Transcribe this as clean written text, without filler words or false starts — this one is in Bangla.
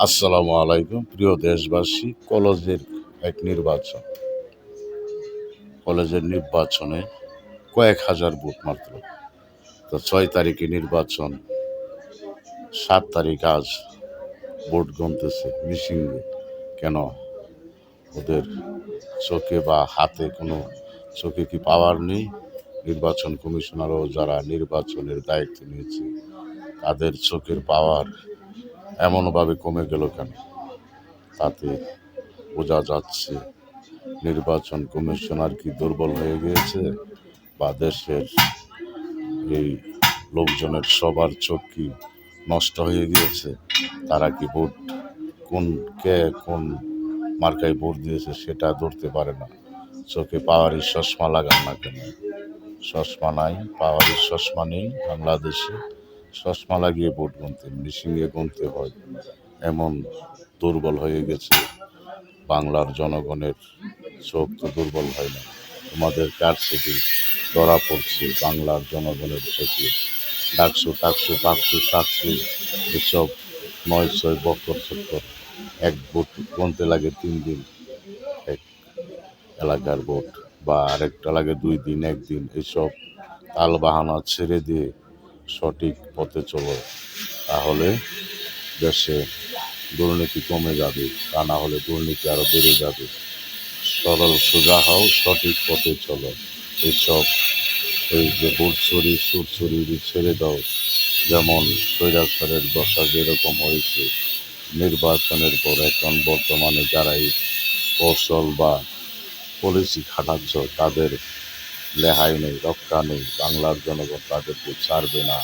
আসসালামু আলাইকুম প্রিয় দেশবাসী। কলেজের নির্বাচনে কয়েক হাজার ভোট মাত্র। তো 6 তারিখে নির্বাচন, 7 তারিখ আজ ভোট গুনতেছে মিশিংয়ে। কেন ওদের চোখে বা হাতে কোনো চোখে কি পাওয়ার নেই? নির্বাচন কমিশনারও যারা নির্বাচনের দায়িত্ব নিয়েছে তাদের চোখের পাওয়ার এমনভাবে কমে গেল কেন? তাতে বোঝা যাচ্ছে নির্বাচন কমিশনার কি দুর্বল হয়ে গিয়েছে, বা দেশের এই লোকজনের সবার চোখ কি নষ্ট হয়ে গিয়েছে? তারা কি ভোট কোন মার্কায় ভোট দিয়েছে সেটা ধরতে পারে না। চোখে পাওয়ারই চশমা লাগান না কেন? চশমা নাই, পাওয়ারই চশমা নেই বাংলাদেশে। চশমা লাগিয়ে ভোট গুনতে, মেশিনে গুনতে হয়, এমন দুর্বল হয়ে গেছে বাংলার জনগণের। চোখ তো দুর্বল হয় না, তোমাদের কারচুপি ধরা পড়ছে বাংলার জনগণের চোখে। ডাকসু টাকসু পাকসু টাকসু এসব 9-6 বক্কর চক্কর। এক ভোট গুনতে লাগে 3 দিন, এক এলাকার ভোট, বা আরেকটা লাগে 2 দিন 1 দিন। এসব তাল বাহানা ছেড়ে দিয়ে সঠিক পথে চলো, তাহলে দেশে দুর্নীতি কমে যাবে, তা না হলে দুর্নীতি আরো বেড়ে যাবে। সরল সোজা হও, সঠিক পথে চলো। এসব এই যে বুটছড়ি সুরছড়ি ছেড়ে দাও। যেমন স্বৈরাচারের দশা যেরকম হয়েছে নির্বাচনের পর, এখন বর্তমানে যারা এই কৌশল বা পলিসি খাটাচ্ছ তাদের রেহাই নেই, রক্ষা নেই। বাংলার জনগণ তাদেরকে ছাড়বে না।